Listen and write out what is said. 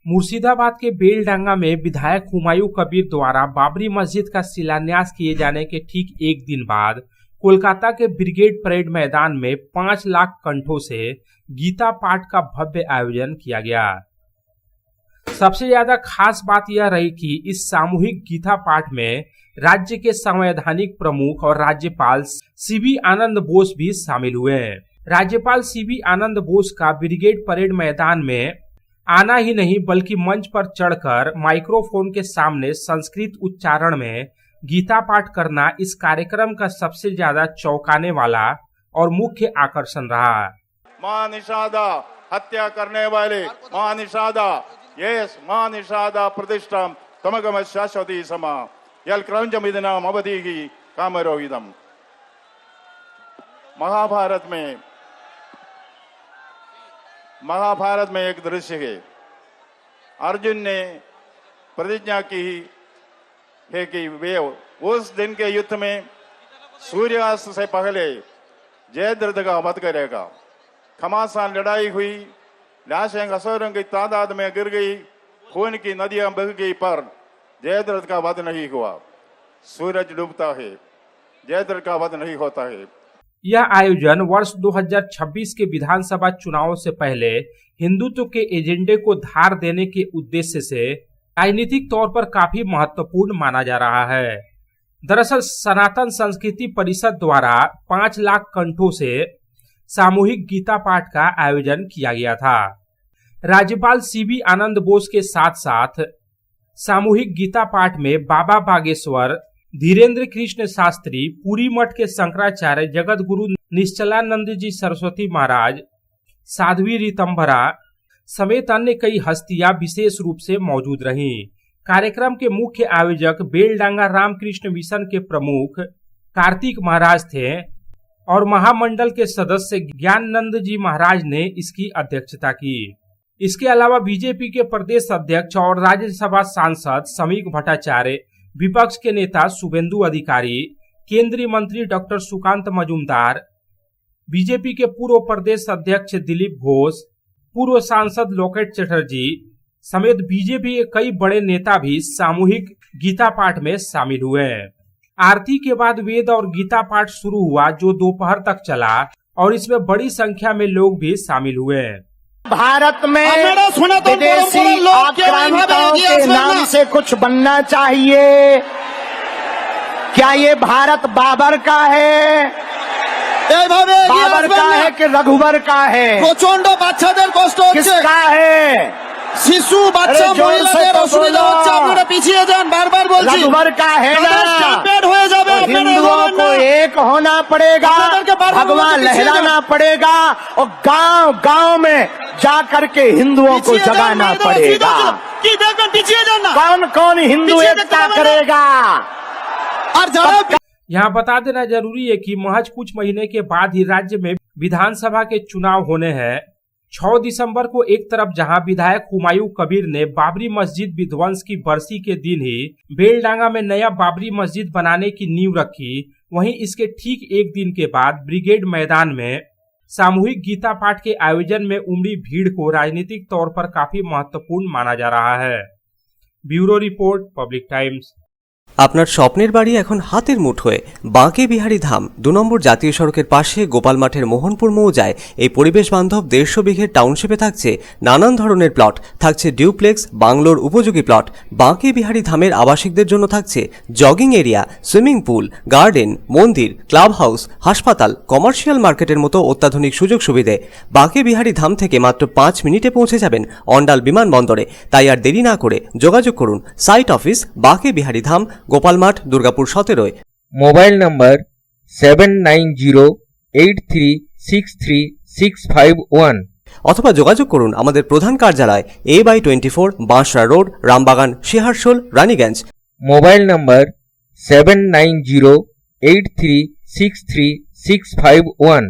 मुर्शिदाबाद के बेलडांगा में विधायक हुमायूं कबीर द्वारा बाबरी मस्जिद का शिलान्यास किए जाने के ठीक एक दिन बाद कोलकाता के ब्रिगेड परेड मैदान में 5 लाख कंठों से गीता पाठ का भव्य आयोजन किया गया। सबसे ज्यादा खास बात यह रही कि इस सामूहिक गीता पाठ में राज्य के संवैधानिक प्रमुख और राज्यपाल सीवी आनंद बोस भी शामिल हुए। राज्यपाल सीवी आनंद बोस का ब्रिगेड परेड मैदान में आना ही नहीं बल्कि मंच पर चढ़कर माइक्रोफोन के सामने संस्कृत उच्चारण में गीता पाठ करना इस कार्यक्रम का सबसे ज्यादा चौंकाने वाला और मुख्य आकर्षण रहा। मां निषादा हत्या करने वाले मां निषादा यस मां निषादा प्रतिष्ठम तमगम शाश्वती समा यल क्रंजमिदनाम अवधि कामरोहिदम। महाभारत में एक दृश्य है। अर्जुन ने प्रतिज्ञा की है कि वे उस दिन के युद्ध में सूर्यास्त से पहले जयद्रथ का वध करेगा। घमासान लड़ाई हुई, लाशें असुरों की तादाद में गिर गई, खून की नदियां बह गई, पर जयद्रथ का वध नहीं हुआ। सूरज डूबता है, जयद्रथ का वध नहीं होता है। यह आयोजन वर्ष 2026 के विधानसभा चुनावों से पहले हिंदुत्व के एजेंडे को धार देने के उद्देश्य से राजनीतिक तौर पर काफी महत्वपूर्ण माना जा रहा है। दरअसल सनातन संस्कृति परिषद द्वारा 5 लाख कंठों से सामूहिक गीता पाठ का आयोजन किया गया था। राज्यपाल सीवी आनंद बोस के साथ साथ सामूहिक गीता पाठ में बाबा बागेश्वर, धीरेन्द्र कृष्ण शास्त्री, पुरी मठ के शंकराचार्य जगत गुरु निश्चलानंद जी सरस्वती महाराज, साध्वी ऋतंभरा समेत अन्य कई हस्तियां विशेष रूप से मौजूद रहीं। कार्यक्रम के मुख्य आयोजक बेलडांगा रामकृष्ण मिशन के प्रमुख कार्तिक महाराज थे और महामंडल के सदस्य ज्ञाननंद जी महाराज ने इसकी अध्यक्षता की। इसके अलावा बीजेपी के प्रदेश अध्यक्ष और राज्यसभा सांसद समीक भट्टाचार्य, विपक्ष के नेता शुभेंदु अधिकारी, केंद्रीय मंत्री डॉक्टर सुकांत मजूमदार, बीजेपी के पूर्व प्रदेश अध्यक्ष दिलीप घोष, पूर्व सांसद लोकेट चटर्जी समेत बीजेपी के कई बड़े नेता भी सामूहिक गीता पाठ में शामिल हुए। आरती के बाद वेद और गीता पाठ शुरू हुआ, जो दोपहर तक चला और इसमें बड़ी संख्या में लोग भी शामिल हुए। भारत में विदेशी आक्रांताओं के नाम से कुछ बनना चाहिए। क्या ये भारत बाबर का है? बाबर का है कि रघुवर का है? প্রচন্ড বাচ্চাদের কষ্ট হচ্ছে। किसका है? শিশু বাচ্চা মহিলাদের অসুবিধা হচ্ছে, আপনারা পিছিয়ে যান, বারবার বলছি। रघुवर का है ना? স্ট্যাম্পেড হয়ে যাবে। हिंदुओं को एक होना पड़ेगा, भगवान लहराना पड़ेगा और गांव गांव में जा करके हिंदुओं को जगाना पड़ेगा। কি দেখবেন, পিছিয়ে যান না। कौन कौन हिंदू एकता करेगा? আর যারা यहाँ बता देना जरूरी है कि महज कुछ महीने के बाद ही राज्य में विधानसभा के चुनाव होने हैं। 6 दिसंबर को एक तरफ जहां विधायक हुमायूं कबीर ने बाबरी मस्जिद विध्वंस की बरसी के दिन ही बेलडांगा में नया बाबरी मस्जिद बनाने की नींव रखी, वहीं इसके ठीक एक दिन के बाद ब्रिगेड मैदान में सामूहिक गीता पाठ के आयोजन में उमड़ी भीड़ को राजनीतिक तौर पर काफी महत्वपूर्ण माना जा रहा है। Bureau report, public times. আপনার স্বপ্নের বাড়ি এখন হাতের মুঠোয়। বাঁকে বিহারী ধাম 2 নম্বর জাতীয় সড়কের পাশে গোপাল মাঠের মোহনপুর মৌজায় এই পরিবেশ বান্ধব 150 বিঘের টাউনশিপে থাকছে নানান ধরনের প্লট, থাকছে ডিউপ্লেক্স, বাংলোর উপযোগী প্লট। বাঁকে বিহারী ধামের আবাসিকদের জন্য থাকছে jogging area, swimming pool, garden, মন্দির, ক্লাব হাউস, হাসপাতাল, কমার্শিয়াল মার্কেটের মতো অত্যাধুনিক সুযোগ সুবিধে। বাঁকে বিহারী ধাম থেকে মাত্র 5 মিনিটে পৌঁছে যাবেন অন্ডাল বিমানবন্দরে। তাই আর দেরি না করে যোগাযোগ করুন। সাইট অফিস বাঁকে বিহারী ধাম, গোপাল মাঠ, দুর্গাপুর 17। মোবাইল নাম্বার 7908363651 অথবা যোগাযোগ করুন আমাদের প্রধান কার্যালয় A/24 Banshra road, Rambagan, Shiharsol, Raniganj. Mobile number 7908363651।